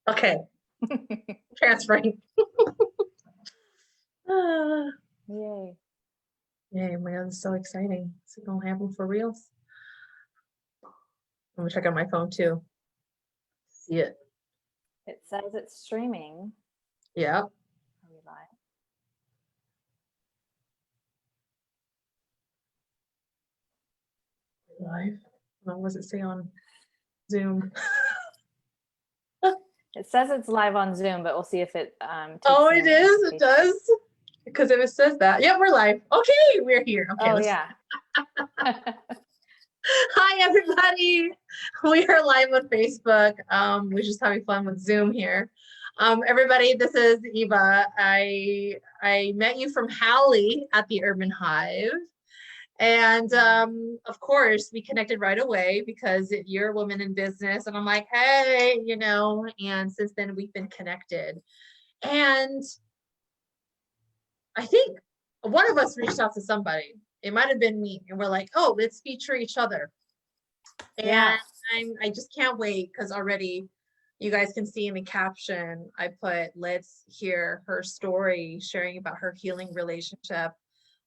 Okay, transferring. Ah, Yay. yay, man, it's so exciting. Is it gonna happen for reals? I'm gonna check on my phone too. See it. It says it's streaming. Yep. Are we live? Live. What does it say on Zoom? It says it's live on Zoom, but we'll see if it takes Oh, any it is. It notification. does. Because if it says that, yeah, we're live. Okay, we're here. Okay, Oh, let's. yeah. Hi, everybody. We are live on Facebook. We're just having fun with Zoom here. Everybody, this is Eva. I met you from Hallie at the Urban Hive. And of course, we connected right away because you're a woman in business. And I'm like, hey, and since then we've been connected. And I think one of us reached out to somebody. It might have been me. And we're like, oh, let's feature each other. And Yeah. I just can't wait because already you guys can see in the caption, I put, let's hear her story, sharing about her healing relationship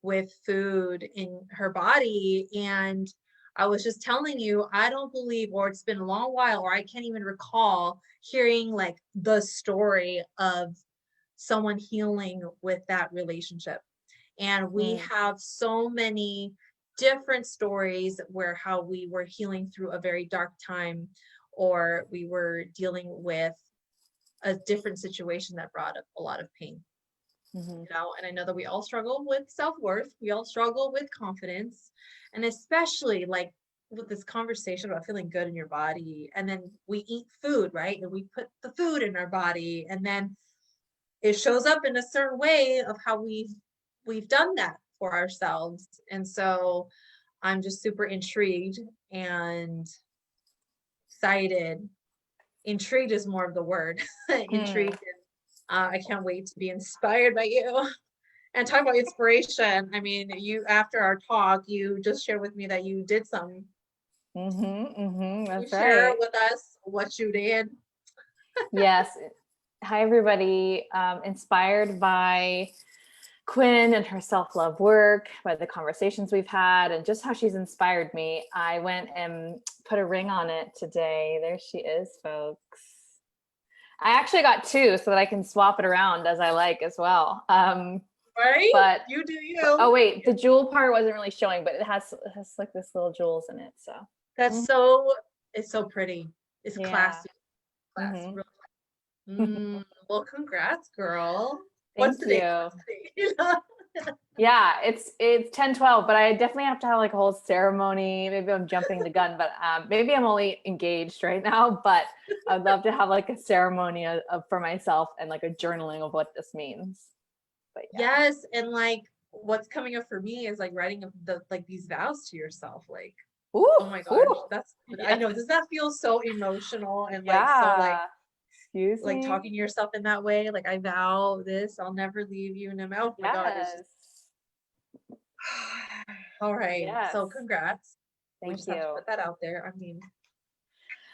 with food in her body. And I was just telling you, I don't believe, or it's been a long while, or I can't even recall hearing like the story of someone healing with that relationship. And we have so many different stories where how we were healing through a very dark time, or we were dealing with a different situation that brought up a lot of pain. And I know that we all struggle with self-worth, we all struggle with confidence, and especially like with this conversation about feeling good in your body, and then we eat food, right, and we put the food in our body, and then it shows up in a certain way of how we've done that for ourselves. And so I'm just super intrigued and excited. Intrigued is more of the word. Intrigued. I can't wait to be inspired by you. And talk about inspiration. I mean, you, after our talk, you just shared with me that you did some. That's Share right. with us what you did. Yes. Hi, everybody. Inspired by Quinn and her self-love work, by the conversations we've had, and just how she's inspired me. I went and put a ring on it today. There she is, folks. I actually got two so that I can swap it around as I like as well. Right? But You do you. Oh wait, the jewel part wasn't really showing, but it has like this little jewels in it. So That's so, it's so pretty. It's yeah. classy, real classy. Well, congrats, girl. What's Thank the date you. today? Yeah, it's 10/12, but I definitely have to have like a whole ceremony. Maybe I'm jumping the gun, but maybe I'm only engaged right now. But I'd love to have like a ceremony for myself and like a journaling of what this means. But yeah. Yes, and like what's coming up for me is like writing the like these vows to yourself. Like, Ooh, oh my gosh, ooh. I Yes. know. Does that feel so emotional and like so Yeah. Excuse like me. talking to yourself in that way? Like I vow this, I'll never leave you. No matter. Oh my God, it's just Yes. all right. Yes. So congrats. We Thank just have to you. put that out there. I mean,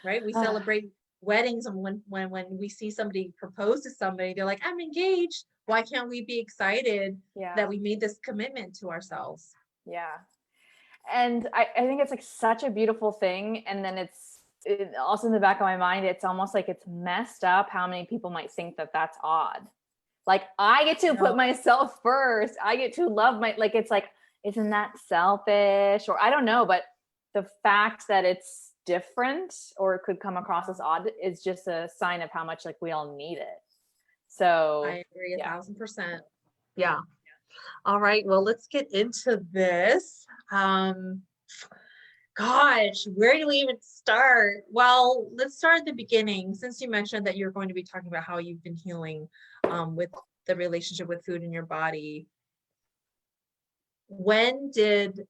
right? We celebrate weddings, and when we see somebody propose to somebody, they're like, I'm engaged. Why can't we be excited that Yeah. we made this commitment to ourselves? Yeah. And I think it's like such a beautiful thing. And then also in the back of my mind, it's almost like it's messed up how many people might think that that's odd. Like I get to put myself first. I get to love like, it's like, isn't that selfish? Or I don't know, but the fact that it's different or it could come across as odd is just a sign of how much like we all need it. So I agree yeah. 1,000%. Yeah. All right. Well, let's get into this. Gosh, where do we even start? Well, let's start at the beginning. Since you mentioned that you're going to be talking about how you've been healing with the relationship with food in your body, when did,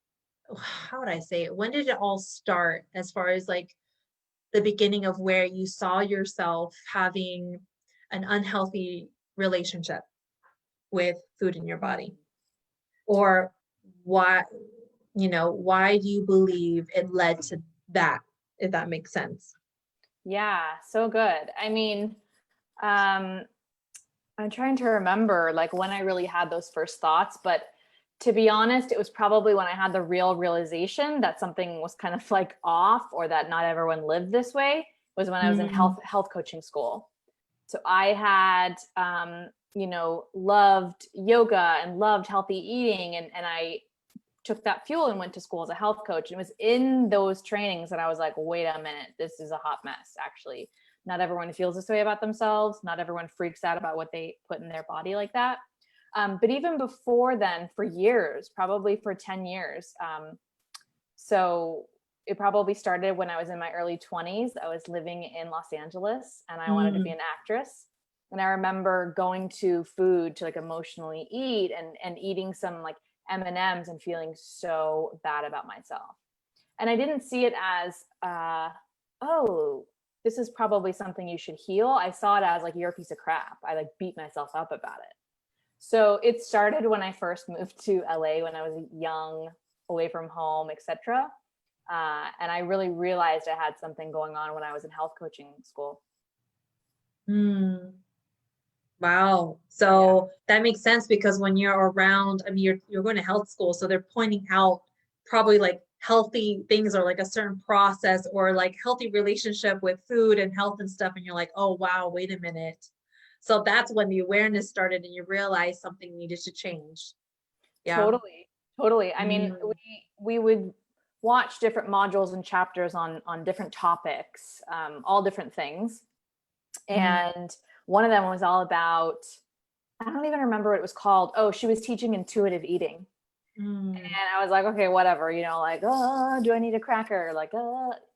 how would I say it? When did it all start as far as like the beginning of where you saw yourself having an unhealthy relationship with food in your body? Or why, why do you believe it led to that, if that makes sense? Yeah, so good. I mean, I'm trying to remember like when I really had those first thoughts, but to be honest, it was probably when I had the real realization that something was kind of like off, or that not everyone lived this way, was when I was in Mm. health coaching school. So I had, loved yoga and loved healthy eating. And I took that fuel and went to school as a health coach. It was in those trainings that I was like, wait a minute, this is a hot mess, actually. Not everyone feels this way about themselves. Not everyone freaks out about what they put in their body like that. But even before then, for years, probably for 10 years. So it probably started when I was in my early 20s. I was living in Los Angeles and I wanted to be Mm. an actress. And I remember going to food to like emotionally eat and eating some like M&Ms and feeling so bad about myself. And I didn't see it as, oh, this is probably something you should heal. I saw it as like, you're a piece of crap. I like beat myself up about it. So it started when I first moved to LA when I was young, away from home, etc. And I really realized I had something going on when I was in health coaching school. Mm. Wow. Yeah. So that makes sense because when you're around, I mean, you're going to health school, so they're pointing out probably like healthy things or like a certain process or like healthy relationship with food and health and stuff, and you're like, oh wow, wait a minute. So that's when the awareness started and you realized something needed to change. Yeah. Totally. Totally. I mean, Mm. we would watch different modules and chapters on different topics, all different things. Mm. And one of them was all about, I don't even remember what it was called. Oh, she was teaching intuitive eating. Mm. And I was like, okay, whatever, like, oh, do I need a cracker? Like,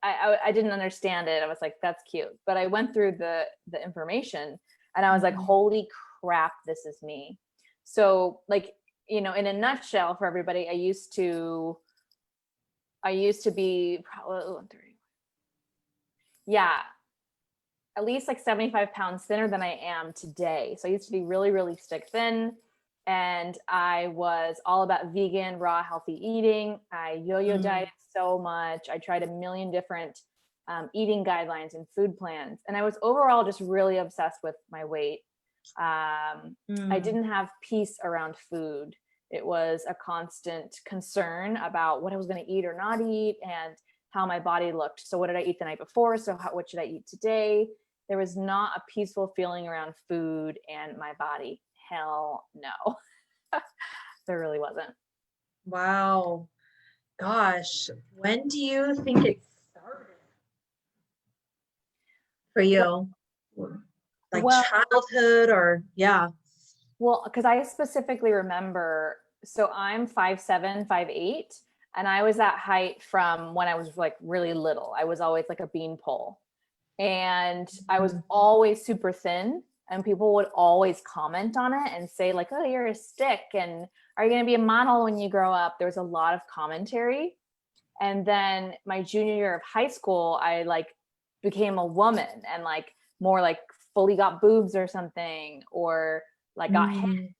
I didn't understand it. I was like, that's cute. But I went through the information and I was like, Mm. holy crap, this is me. So like, in a nutshell for everybody, I used to be probably, yeah, at least like 75 pounds thinner than I am today. So I used to be really, really stick thin. And I was all about vegan, raw, healthy eating. I yo-yo Mm. dieted so much. I tried a million different eating guidelines and food plans. And I was overall just really obsessed with my weight. I Mm. didn't have peace around food. It was a constant concern about what I was going to eat or not eat and how my body looked. So what did I eat the night before? So what should I eat today? There was not a peaceful feeling around food and my body. Hell no. There really wasn't. Wow. Gosh, when do you think it started for Well, you? Like well, childhood or yeah. because I specifically remember, so I'm 5'7", 5'8", and I was that height from when I was like really little. I was always like a beanpole. And I was Mm. always super thin, and people would always comment on it and say like, oh, you're a stick, and are you going to be a model when you grow up? There was a lot of commentary. And then my junior year of high school, I like became a woman and like more like fully got boobs or something, or like got hips, Mm.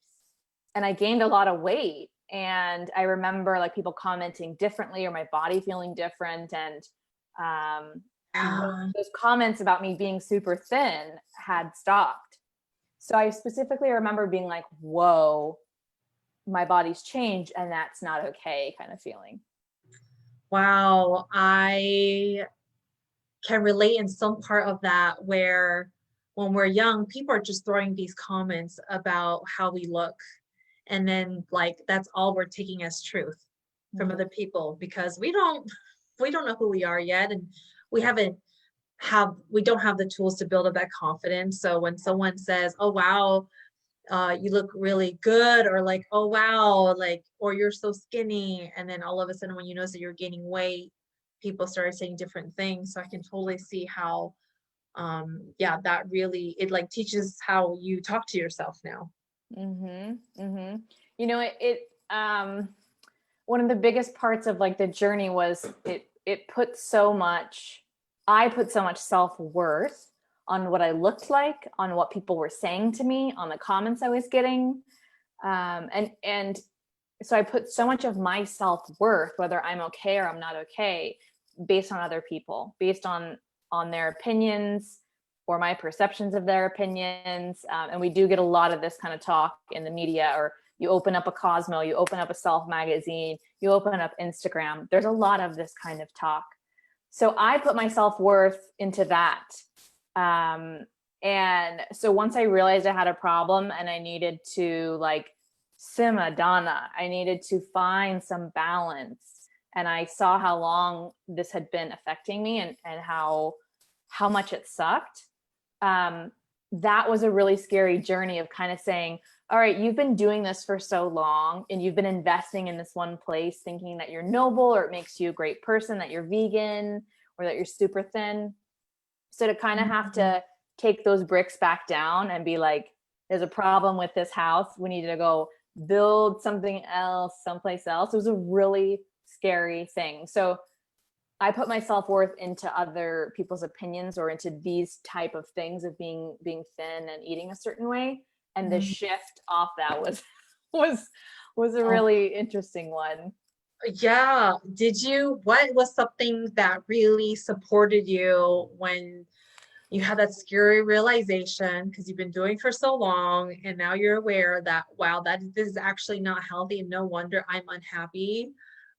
and I gained a lot of weight. And I remember like people commenting differently or my body feeling different. And um, Yeah. those comments about me being super thin had stopped. So I specifically remember being like, whoa, my body's changed and that's not okay, kind of feeling. Wow. I can relate in some part of that where when we're young, people are just throwing these comments about how we look. And then like that's all we're taking as truth from Mm-hmm. other people because we don't know who we are yet. And we haven't we don't have the tools to build up that confidence. So when someone says, oh wow, you look really good, or like, oh wow, like, or you're so skinny, and then all of a sudden when you notice that you're gaining weight, people started saying different things. So I can totally see how yeah, that really it like teaches how you talk to yourself now. Mm-hmm. Mm-hmm. One of the biggest parts of like the journey was it put so much, I put so much self-worth on what I looked like, on what people were saying to me, on the comments I was getting. And so I put so much of my self-worth, whether I'm okay or I'm not okay, based on other people, based on their opinions, or my perceptions of their opinions. And we do get a lot of this kind of talk in the media, or you open up a Cosmo, you open up a Self magazine, you open up Instagram. There's a lot of this kind of talk. So I put my self-worth into that. And so once I realized I had a problem and I needed to like simmer dana, I needed to find some balance. And I saw how long this had been affecting me, and how much it sucked. That was a really scary journey of kind of saying, all right, you've been doing this for so long and you've been investing in this one place thinking that you're noble, or it makes you a great person, that you're vegan, or that you're super thin. So to kind of have to take those bricks back down and be like, there's a problem with this house, we need to go build something else someplace else. It was a really scary thing. So I put my self-worth into other people's opinions, or into these type of things of being thin and eating a certain way. And the shift off that was a really interesting one. Yeah. What was something that really supported you when you had that scary realization, because you've been doing for so long and now you're aware that, wow, this is actually not healthy and no wonder I'm unhappy.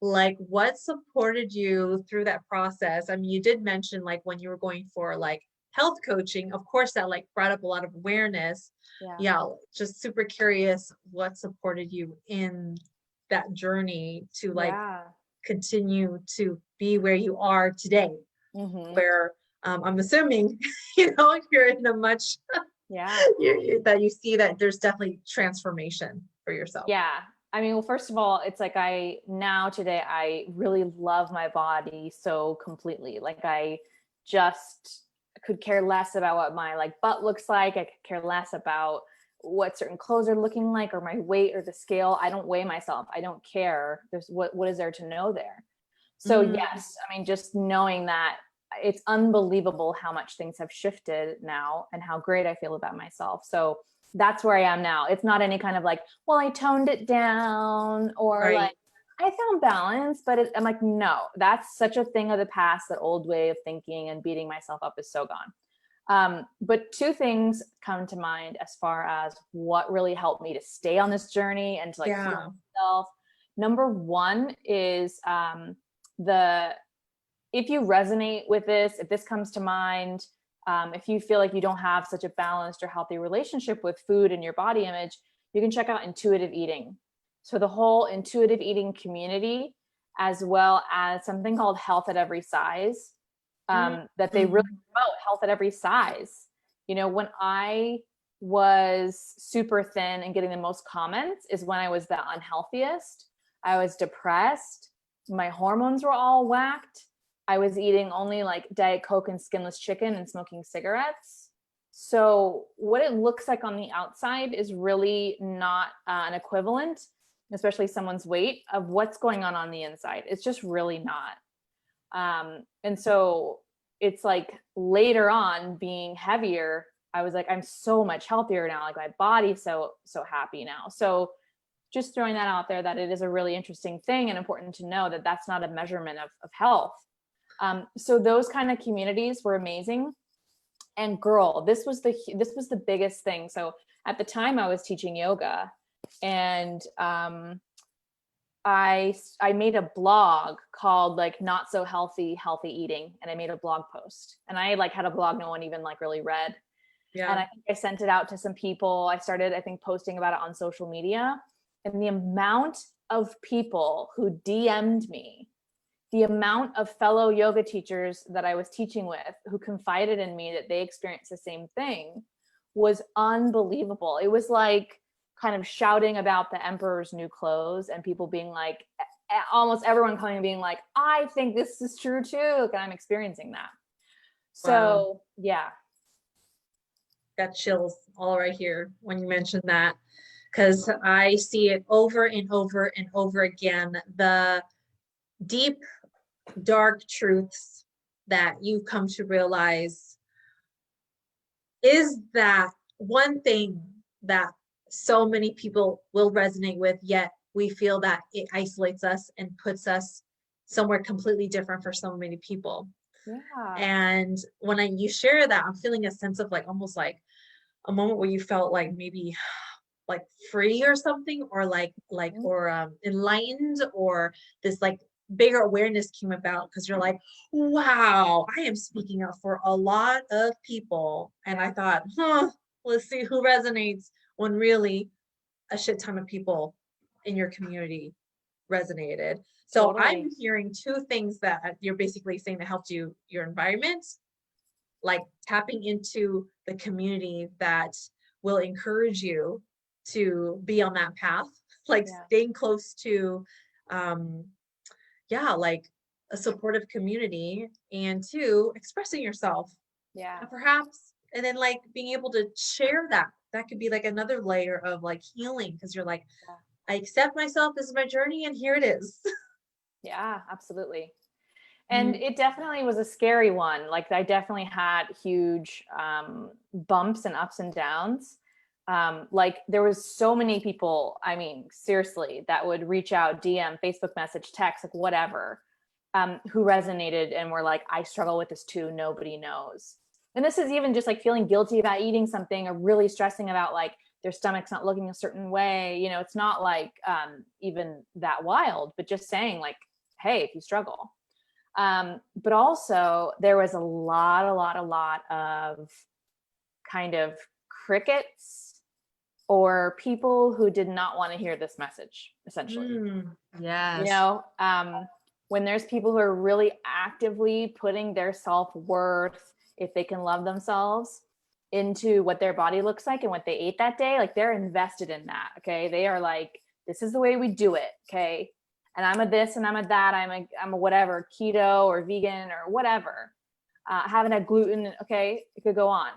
Like, what supported you through that process? I mean, you did mention like when you were going for like health coaching, of course, that like brought up a lot of awareness. Yeah, just super curious what supported you in that journey to like continue to be where you are today, where I'm assuming, you're in a much, that you see that there's definitely transformation for yourself. Yeah. I mean, well, first of all, it's like today, I really love my body so completely. Like I just could care less about what my like butt looks like. I could care less about what certain clothes are looking like, or my weight, or the scale. I don't weigh myself. I don't care. There's what is there to know there? So yes, I mean, just knowing that, it's unbelievable how much things have shifted now and how great I feel about myself. So that's where I am now. It's not any kind of like, well, I toned it down, or like I found balance, but I'm like, no, that's such a thing of the past. That old way of thinking and beating myself up is so gone. But two things come to mind as far as what really helped me to stay on this journey and to like heal myself. Number one is if you resonate with this, if this comes to mind, if you feel like you don't have such a balanced or healthy relationship with food and your body image, you can check out intuitive eating. So the whole intuitive eating community, as well as something called Health at Every Size, that they really promote health at every size. When I was super thin and getting the most comments is when I was the unhealthiest. I was depressed. My hormones were all whacked. I was eating only like Diet Coke and skinless chicken and smoking cigarettes. So what it looks like on the outside is really not an equivalent, especially someone's weight, of what's going on the inside. It's just really not. And so it's like later on, being heavier, I was like, I'm so much healthier now. Like my body's so happy now. So just throwing that out there, that it is a really interesting thing and important to know that that's not a measurement of health. So those kind of communities were amazing. And girl, this was the biggest thing. So at the time I was teaching yoga, and I made a blog called like Not So Healthy Eating. And I made a blog post, and I like had a blog no one even like really read. Yeah. And I think I sent it out to some people. I started, I think, posting about it on social media, and the amount of people who DM'd me, the amount of fellow yoga teachers that I was teaching with who confided in me that they experienced the same thing, was unbelievable. It was like kind of shouting about the emperor's new clothes, and people being like, almost everyone coming and being like, I think this is true too. And I'm experiencing that. So yeah. Got chills all right here when you mentioned that, because I see it over and over and over again. The deep, dark truths that you come to realize is that one thing that so many people will resonate with, yet we feel that it isolates us and puts us somewhere completely different for so many people. Yeah. And when you share that, I'm feeling a sense of like almost like a moment where you felt like maybe like free or something, or Mhm. or enlightened, or this like bigger awareness came about because you're like, wow, I am speaking up for a lot of people. And I thought, let's see who resonates, when really a shit ton of people in your community resonated. So I'm Totally. hearing two things that you're basically saying that helped your environment, like tapping into the community that will encourage you to be on that path, like Yeah. staying close to, um, yeah, like a supportive community, and two, expressing yourself, Yeah. and perhaps, and then like being able to share that. That could be like another layer of like healing, because you're like, Yeah. I accept myself, this is my journey, and here it is. Yeah, absolutely. And Mhm. it definitely was a scary one. Like I definitely had huge bumps and ups and downs. Like there was so many people, I mean, seriously, that would reach out, DM, Facebook message, text, like whatever, who resonated and were like, I struggle with this too. Nobody knows. And this is even just like feeling guilty about eating something, or really stressing about like their stomach's not looking a certain way. You know, it's not like even that wild, but just saying like, hey, if you struggle. But also there was a lot of kind of crickets, or people who did not want to hear this message, essentially. You Yes. know, when there's people who are really actively putting their self-worth, if they can love themselves, into what their body looks like and what they ate that day, like they're invested in that. Okay. They are like, this is the way we do it. Okay. And I'm a this and I'm a that, I'm a whatever, keto or vegan or whatever. Haven't had gluten. Okay. It could go on.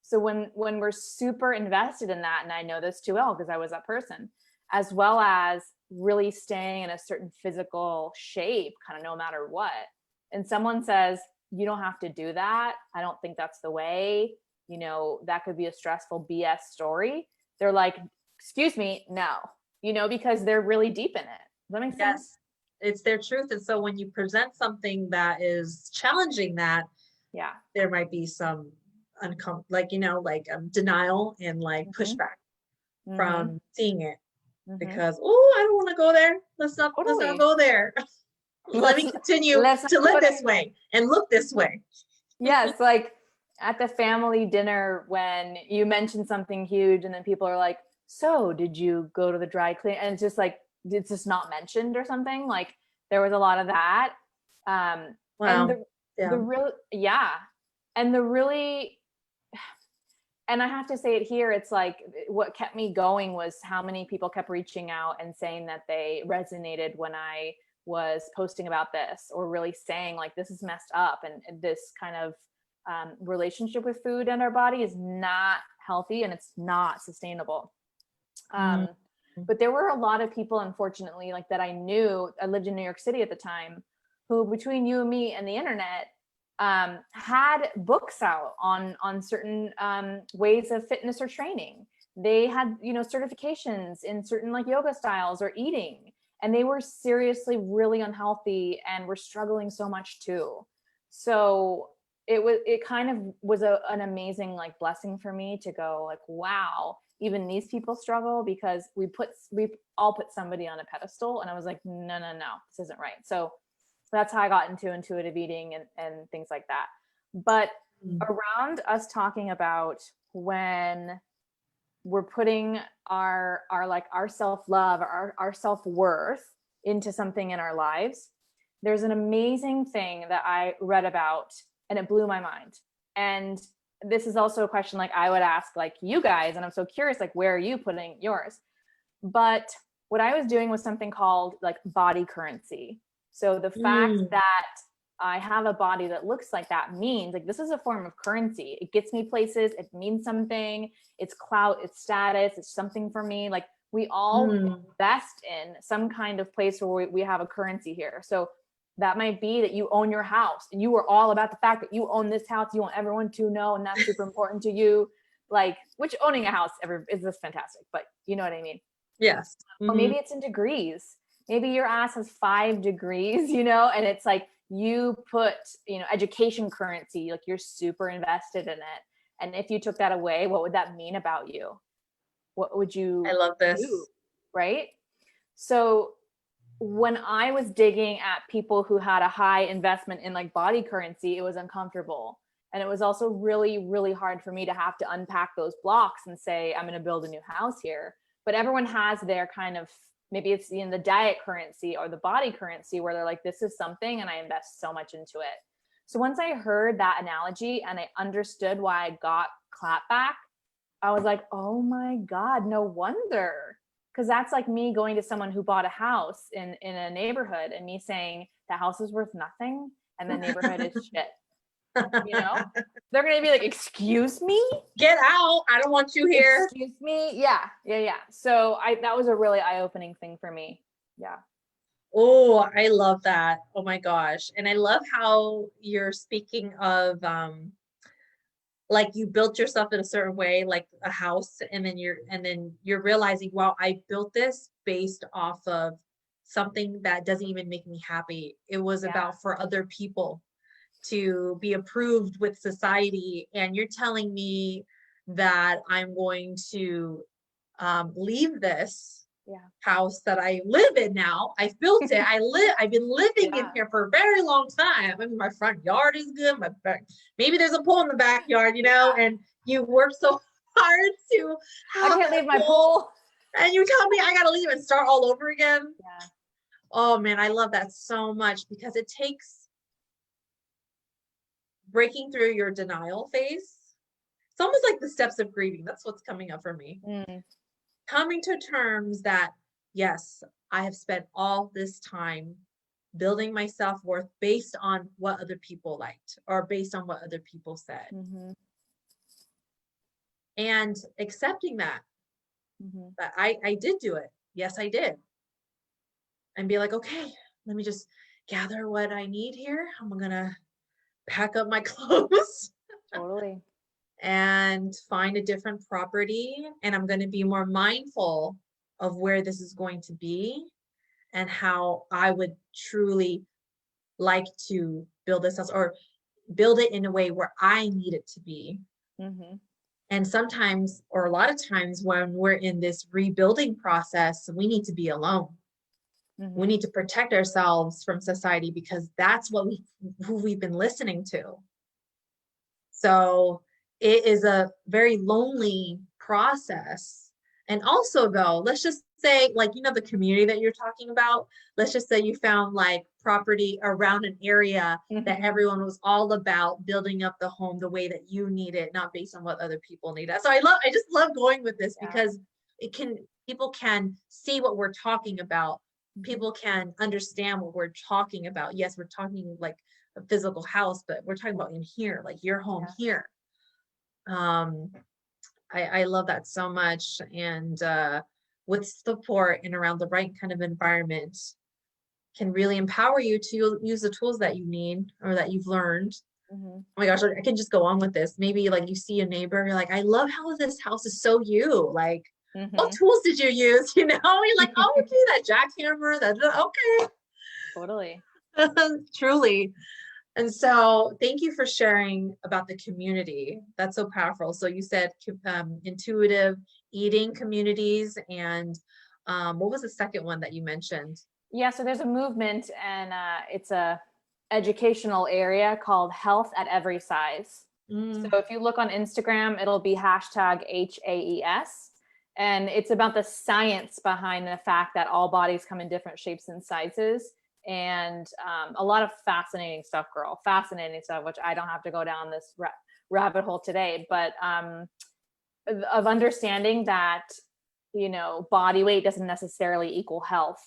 So when we're super invested in that, and I know this too well because I was that person, as well as really staying in a certain physical shape, kind of no matter what. And someone says, you don't have to do that. I don't think that's the way. You know, that could be a stressful BS story. They're like, excuse me, no, you know, because they're really deep in it. Does that make sense? Yes, it's their truth. And so when you present something that is challenging that, Yeah. there might be some like, like denial and like Mm-hmm. pushback Mm-hmm. from seeing it, Mm-hmm. because, oh, I don't want to go there. Let's not Totally. go there. Let Let's me continue let's not to go live there. this way and look this way. Yes, like at the family dinner when you mention something huge and then people are like, so did you go to the dry clean? And it's just like, it's just not mentioned or something. Like there was a lot of that. And Wow. the Yeah. real, yeah. And the really, and I have to say it here, it's like what kept me going was how many people kept reaching out and saying that they resonated when I was posting about this, or really saying like this is messed up, and this kind of relationship with food and our body is not healthy and it's not sustainable. Mm. But there were a lot of people, unfortunately, like that I knew. I lived in New York City at the time, who between you and me and the internet had books out on certain ways of fitness or training. They had, you know, certifications in certain like yoga styles or eating, and they were seriously really unhealthy and were struggling so much too. So it kind of was an amazing like blessing for me to go like, wow, even these people struggle, because we all put somebody on a pedestal, and I was like, no, no, no, this isn't right. So that's how I got into intuitive eating and things like that. But Mm. around us talking about when we're putting our like our self-love, our self-worth into something in our lives, there's an amazing thing that I read about, and it blew my mind. And this is also a question like I would ask like you guys, and I'm so curious, like where are you putting yours? But what I was doing was something called like body currency. So the fact Mm. that I have a body that looks like that means like this is a form of currency. It gets me places, it means something, it's clout, it's status, it's something for me. Like we all Mm. invest in some kind of place where we have a currency here. So that might be that you own your house and you are all about the fact that you own this house. You want everyone to know, and that's super important to you. Like, which owning a house ever is this fantastic, but you know what I mean? Yes. Or Hmm. maybe it's in degrees. Maybe your ass has 5 degrees, you know, and it's like you put, education currency, like you're super invested in it. And if you took that away, what would that mean about you? What would you I love this. do? Right? So when I was digging at people who had a high investment in like body currency, it was uncomfortable. And it was also really, really hard for me to have to unpack those blocks and say, I'm going to build a new house here. But everyone has their kind of, maybe it's in the diet currency or the body currency where they're like, this is something and I invest so much into it. So once I heard that analogy and I understood why I got clapback, I was like, oh my God, no wonder. Because that's like me going to someone who bought a house in a neighborhood and me saying the house is worth nothing and the neighborhood is shit. They're going to be like, excuse me? Get out. I don't want you here. Excuse me? Yeah. So that was a really eye-opening thing for me. Yeah. Oh, I love that. Oh my gosh. And I love how you're speaking of, like you built yourself in a certain way, like a house, and then you're realizing, wow, I built this based off of something that doesn't even make me happy. It was about for other people to be approved with society. And you're telling me that I'm going to leave this house that I live in now. I built it. I've been living in here for a very long time. I mean, my front yard is good. Maybe there's a pool in the backyard, and you work so hard to I can't leave my pool. And you tell me I gotta leave and start all over again. Yeah. Oh man, I love that so much because it takes breaking through your denial phase. It's almost like the steps of grieving. That's what's coming up for me. Coming to terms that, yes, I have spent all this time building my self-worth based on what other people liked or based on what other people said. And accepting that I did do it. Yes, I did. And be like, okay, let me just gather what I need here. I'm going to pack up my clothes. Totally. And find a different property. And I'm going to be more mindful of where this is going to be and how I would truly like to build this house or build it in a way where I need it to be. And sometimes, or a lot of times when we're in this rebuilding process, we need to be alone. We need to protect ourselves from society because that's who we've been listening to. So it is a very lonely process. And also though, let's just say like, the community that you're talking about, let's just say you found like property around an area that everyone was all about building up the home the way that you need it, not based on what other people need. So I just love going with this because people can see what we're talking about. People can understand what we're talking about. Yes, we're talking like a physical house, but we're talking about in here, like your home here. I love that so much. And with support and around the right kind of environment can really empower you to use the tools that you need or that you've learned. Oh my gosh, I can just go on with this. Maybe like you see a neighbor, you're like, I love how this house is so you. Like, what tools did you use? You're like, oh, okay, that jackhammer, okay. Totally. Truly. And so thank you for sharing about the community. That's so powerful. So you said intuitive eating communities, and what was the second one that you mentioned? Yeah, so there's a movement and it's a educational area called Health at Every Size. So if you look on Instagram, it'll be #HAES. And it's about the science behind the fact that all bodies come in different shapes and sizes. And a lot of fascinating stuff, girl. Fascinating stuff, which I don't have to go down this rabbit hole today. But of understanding that, body weight doesn't necessarily equal health,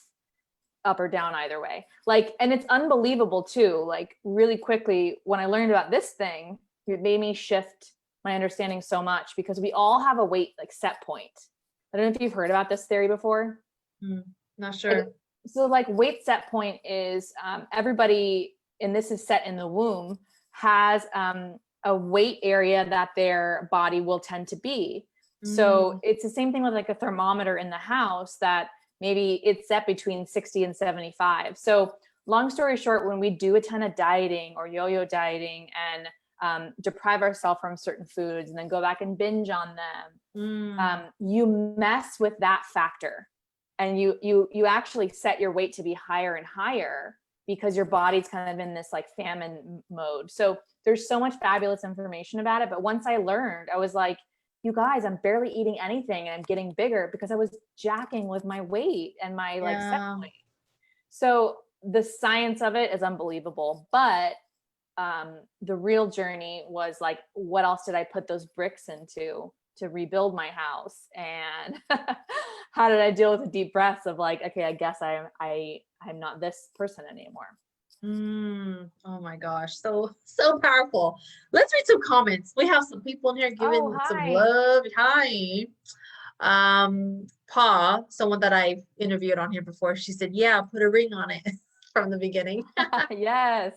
up or down either way. Like, and it's unbelievable too. Like really quickly, when I learned about this thing, it made me shift my understanding so much because we all have a weight like set point. I don't know if you've heard about this theory before. Not sure. So like weight set point is everybody, and this is set in the womb, has a weight area that their body will tend to be. So it's the same thing with like a thermometer in the house that maybe it's set between 60 and 75. So long story short, when we do a ton of dieting or yo-yo dieting and deprive ourselves from certain foods and then go back and binge on them, you mess with that factor, and you actually set your weight to be higher and higher because your body's kind of in this like famine mode. So there's so much fabulous information about it. But once I learned, I was like, you guys, I'm barely eating anything and I'm getting bigger because I was jacking with my weight and my like set weight. So the science of it is unbelievable. But the real journey was like, what else did I put those bricks into to rebuild my house? And how did I deal with the deep breaths of like, okay, I guess I'm not this person anymore. Oh my gosh. So powerful. Let's read some comments. We have some people in here giving some love. Hi. Pa, someone that I've interviewed on here before, she said, yeah, put a ring on it from the beginning. Yes.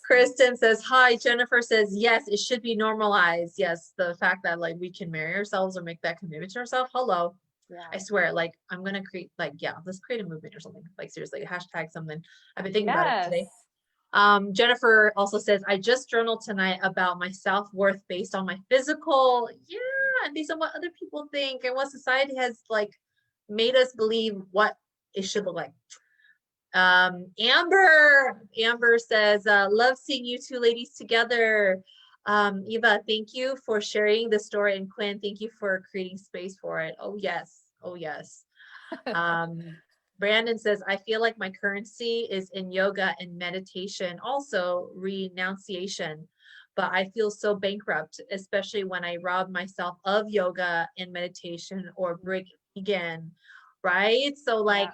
Kristen says, hi. Jennifer says, yes, it should be normalized. Yes, the fact that like we can marry ourselves or make that commitment to ourselves. Hello. Yeah. I swear, like I'm gonna create like, yeah, let's create a movement or something. Like seriously, hashtag something. I've been thinking about it today. Jennifer also says, I just journaled tonight about my self-worth based on my physical, and based on what other people think and what society has like made us believe what it should look like. Amber says, love seeing you two ladies together. Eva, thank you for sharing the story, and Quinn, thank you for creating space for it. Oh yes. Brandon says, I feel like my currency is in yoga and meditation, also renunciation, but I feel so bankrupt, especially when I rob myself of yoga and meditation or break again, right? So like,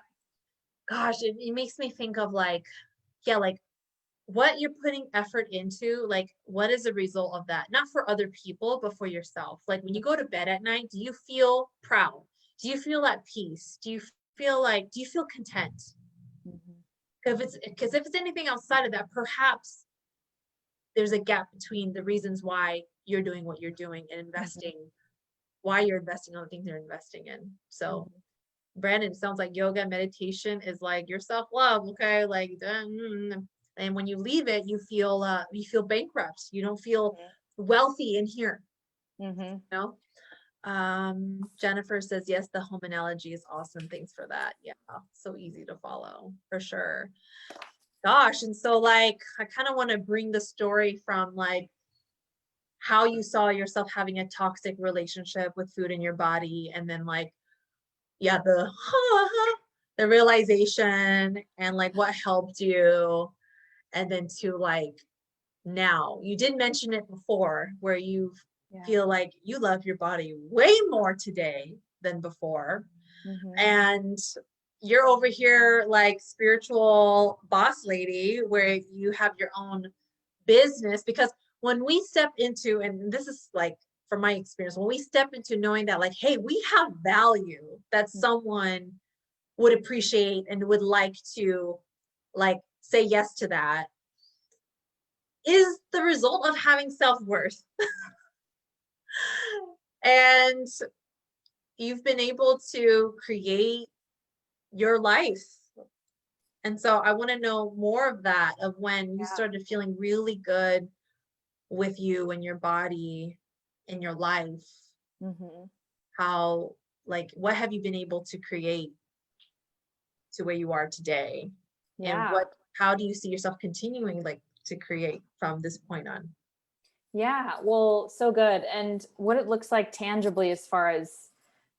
gosh, it makes me think of like, like what you're putting effort into, like what is the result of that? Not for other people, but for yourself. Like when you go to bed at night, do you feel proud? Do you feel at peace? Do you feel content? Because if it's anything outside of that, perhaps there's a gap between the reasons why you're doing what you're doing and investing, why you're investing on the things you're investing in. So Brandon, sounds like yoga and meditation is like your self-love. Okay. Like, and when you leave it, you feel bankrupt. You don't feel wealthy in here. You know? Jennifer says, yes, the home analogy is awesome. Thanks for that. Yeah. So easy to follow for sure. Gosh. And so like, I kind of want to bring the story from like how you saw yourself having a toxic relationship with food in your body. And then like, the realization and like what helped you. And then to like, now you did mention it before where you feel like you love your body way more today than before. And you're over here like spiritual boss lady where you have your own business, because when we step into, and this is like from my experience, when we step into knowing that like, hey, we have value that someone would appreciate and would like to like say yes to, that is the result of having self-worth. And you've been able to create your life. And so I want to know more of that, of when you started feeling really good with you and your body and your life. How, like, what have you been able to create to where you are today? And how do you see yourself continuing like to create from this point on? Yeah, well, so good. And what it looks like tangibly as far as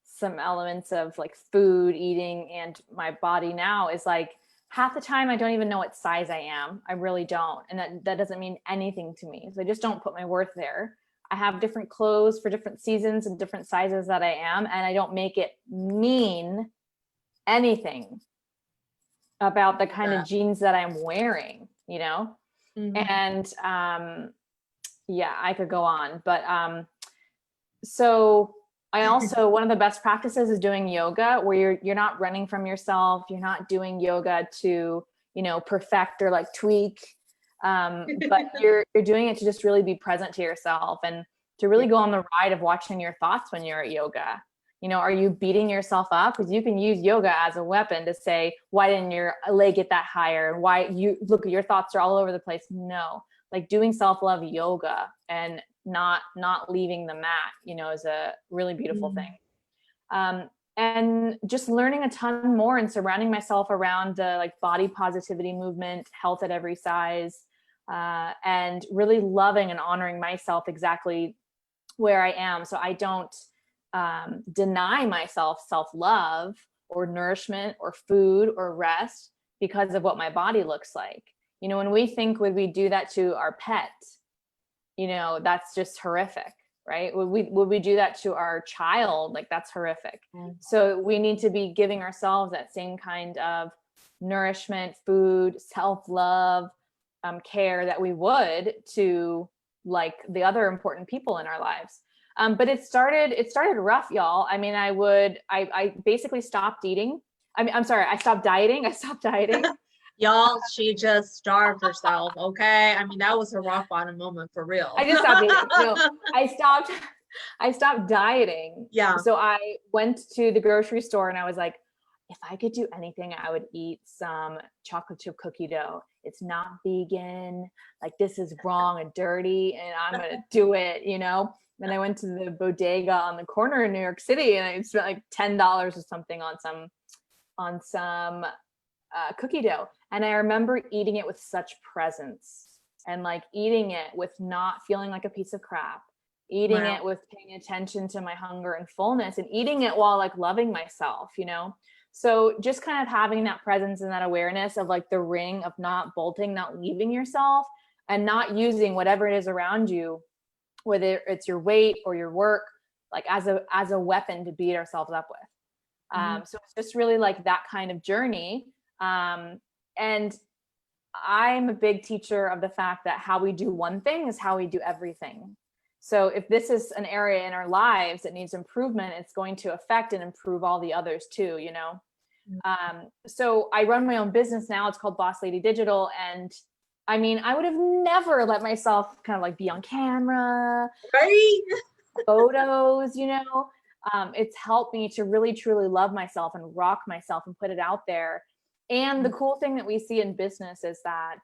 some elements of like food, eating, and my body now is like half the time I don't even know what size I am. I really don't. And that doesn't mean anything to me. So I just don't put my worth there. I have different clothes for different seasons and different sizes that I am, and I don't make it mean anything about the kind of jeans that I'm wearing, you know? And I could go on, but so I also, one of the best practices is doing yoga, where you're not running from yourself. You're not doing yoga to, perfect or like tweak, but you're doing it to just really be present to yourself and to really go on the ride of watching your thoughts when you're at yoga. Are you beating yourself up? Because you can use yoga as a weapon to say, why didn't your leg get that higher? Why you look, your thoughts are all over the place. No, like doing self-love yoga and not leaving the mat, is a really beautiful thing. And just learning a ton more and surrounding myself around the like body positivity movement, health at every size, and really loving and honoring myself exactly where I am. So I don't deny myself self-love or nourishment or food or rest because of what my body looks like. When we think, would we do that to our pet? That's just horrific, right? Would we do that to our child? Like, that's horrific. So we need to be giving ourselves that same kind of nourishment, food, self-love, care that we would to like the other important people in our lives. But it started rough, y'all. I mean, I basically stopped eating. I'm sorry, I stopped dieting. Y'all, she just starved herself. Okay. I mean, that was a rock bottom moment for real. I just stopped eating. No, I stopped dieting. Yeah. So I went to the grocery store and I was like, if I could do anything, I would eat some chocolate chip cookie dough. It's not vegan. Like, this is wrong and dirty, and I'm going to do it, Then I went to the bodega on the corner in New York City and I spent like $10 or something on some cookie dough. And I remember eating it with such presence and like eating it with not feeling like a piece of crap, eating it with paying attention to my hunger and fullness, and eating it while like loving myself, So just kind of having that presence and that awareness of like the ring of not bolting, not leaving yourself, and not using whatever it is around you, whether it's your weight or your work, like as a weapon to beat ourselves up with. So it's just really like that kind of journey. And I'm a big teacher of the fact that how we do one thing is how we do everything. So if this is an area in our lives that needs improvement, it's going to affect and improve all the others too, So I run my own business now. It's called Boss Lady Digital. And I mean, I would have never let myself kind of like be on camera, right? Photos, it's helped me to really, truly love myself and rock myself and put it out there. And the cool thing that we see in business is that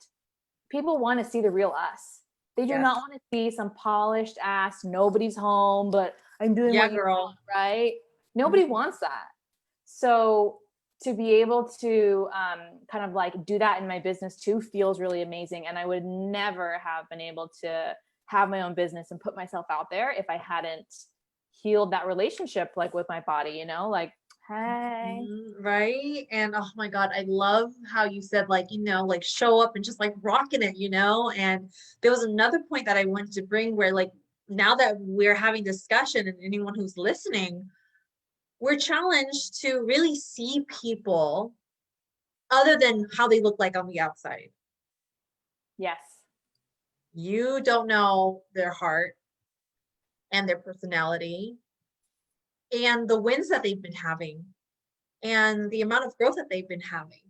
people want to see the real us. They do not want to see some polished ass, nobody's home, but I'm doing what you want, right? Nobody wants that. So to be able to kind of like do that in my business too feels really amazing. And I would never have been able to have my own business and put myself out there if I hadn't healed that relationship like with my body, like, hey. Right. And oh my God, I love how you said like, like show up and just like rocking it, and there was another point that I wanted to bring where like, now that we're having discussion and anyone who's listening, we're challenged to really see people other than how they look like on the outside. Yes. You don't know their heart and their personality and the wins that they've been having and the amount of growth that they've been having,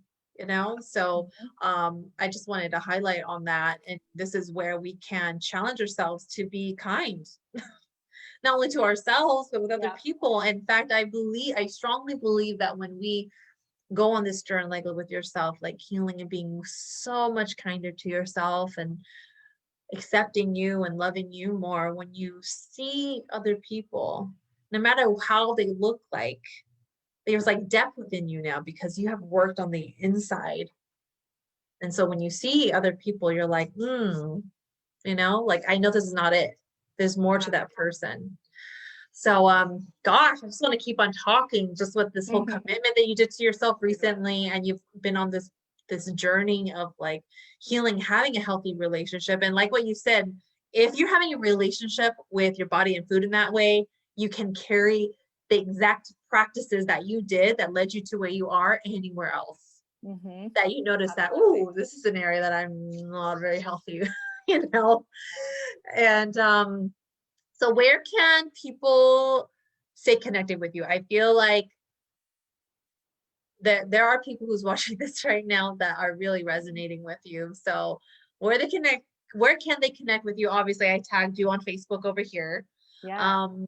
so I just wanted to highlight on that. And this is where we can challenge ourselves to be kind, not only to ourselves, but with other people. In fact, I strongly believe that when we go on this journey, like with yourself, like healing and being so much kinder to yourself and accepting you and loving you more, when you see other people, no matter how they look like, there's like depth within you now because you have worked on the inside. And so when you see other people, you're like, like, I know this is not it. There's more to that person. So, gosh, I just want to keep on talking just with this whole commitment that you did to yourself recently. And you've been on this journey of like healing, having a healthy relationship. And like what you said, if you're having a relationship with your body and food in that way, you can carry the exact practices that you did that led you to where you are anywhere else. That you notice that, oh, this is an area that I'm not very healthy, And so where can people stay connected with you? I feel like that there are people who's watching this right now that are really resonating with you. So where can they connect with you? Obviously, I tagged you on Facebook over here.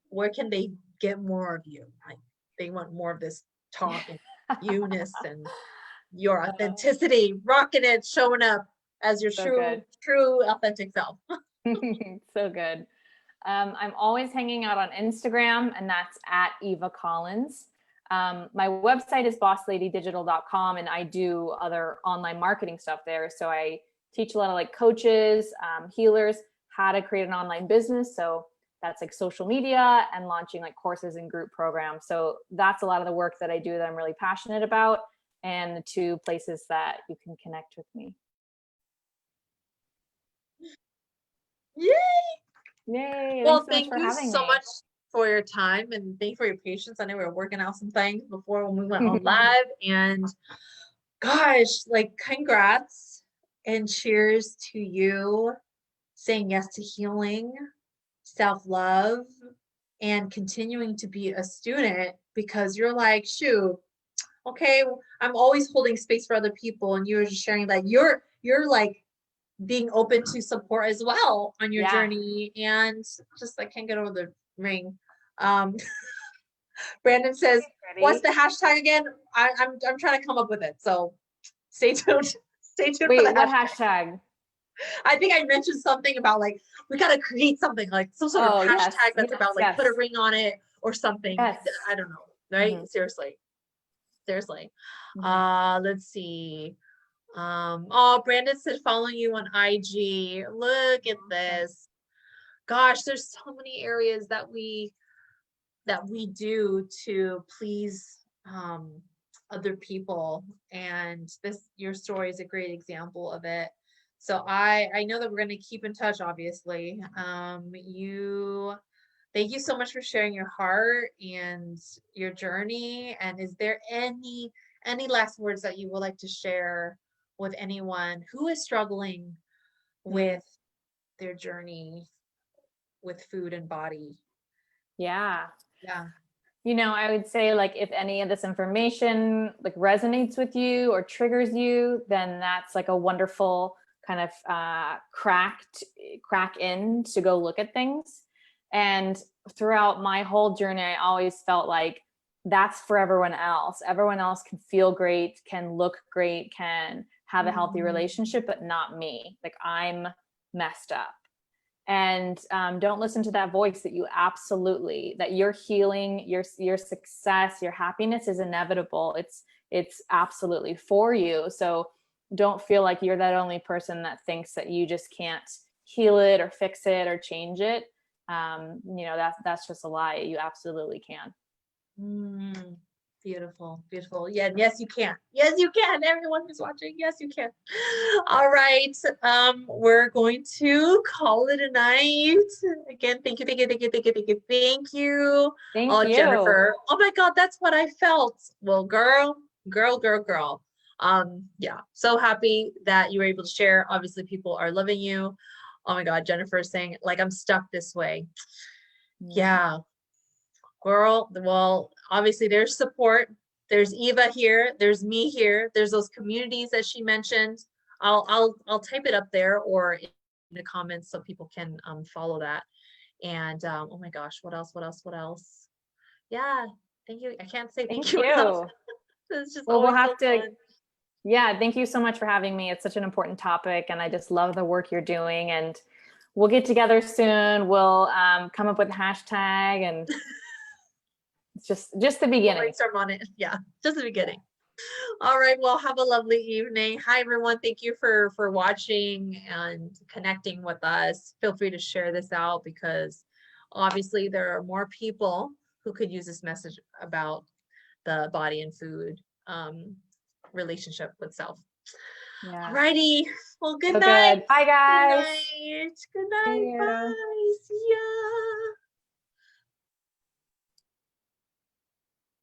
Where can they get more of you? Like, they want more of this talk and you-ness and your authenticity, rocking it, showing up as your So good. true authentic self. So good. I'm always hanging out on Instagram, and that's at Eva Collins. My website is bossladydigital.com, and I do other online marketing stuff there. So I teach a lot of like coaches, healers, how to create an online business. So that's like social media and launching like courses and group programs. So that's a lot of the work that I do that I'm really passionate about, and the two places that you can connect with me. Yay! Yay. Well, Thanks so much thank for you having so me. much for your time, and thank you for your patience. I know we were working out some things before when we went on live, and gosh, like congrats and cheers to you saying yes to healing, self-love, and continuing to be a student, because you're like, shoot, okay, I'm always holding space for other people, and you're just sharing that you're like being open to support as well on your journey, and just I can't get over the ring. Brandon says, what's the hashtag again? I'm trying to come up with it, so stay tuned. Stay tuned. Wait, for the what hashtag. hashtag? I think I mentioned something about like we gotta create something like some sort of hashtag that's about like put a ring on it or something. Yes. I don't know, right? Mm-hmm. Seriously. Mm-hmm. Let's see. Oh, Brandon said following you on IG. Look at this. Gosh, there's so many areas that we do to please other people, and your story is a great example of it. So I know that we're going to keep in touch, obviously. Thank you so much for sharing your heart and your journey. And is there any last words that you would like to share with anyone who is struggling with their journey with food and body? Yeah. Yeah. I would say like if any of this information like resonates with you or triggers you, then that's like a wonderful kind of crack in to go look at things. And throughout my whole journey, I always felt like that's for everyone else. Everyone else can feel great, can look great, can have a healthy relationship, but not me. Like I'm messed up. And don't listen to that voice that your healing, your success, your happiness is inevitable. It's absolutely for you. So don't feel like you're that only person that thinks that you just can't heal it or fix it or change it. That's just a lie. You absolutely can. Beautiful, beautiful. Yeah, yes, you can. Yes, you can. Everyone who's watching, yes, you can. All right. We're going to call it a night. Again, thank you, thank you, thank you, thank you, thank you, thank you. Thank you. Jennifer. Oh my God, that's what I felt. Well, girl. Yeah, so happy that you were able to share. Obviously, people are loving you. Oh my God, Jennifer is saying, like, I'm stuck this way. Yeah. Girl, well, obviously there's support. There's Eva here. There's me here. There's those communities that she mentioned. I'll type it up there or in the comments so people can follow that. And oh my gosh, what else? Yeah, thank you. I can't say thank you enough. It's just well, we'll always have so to. fun. Yeah, thank you so much for having me. It's such an important topic, and I just love the work you're doing. And we'll get together soon. We'll come up with a hashtag, and it's just the beginning. Brainstorm on it. Yeah, just the beginning. All right, well, have a lovely evening. Hi, everyone. Thank you for watching and connecting with us. Feel free to share this out because obviously there are more people who could use this message about the body and food relationship with self. Yeah. All righty. Well, good So night. good. Bye, guys. Good night. Bye. See ya.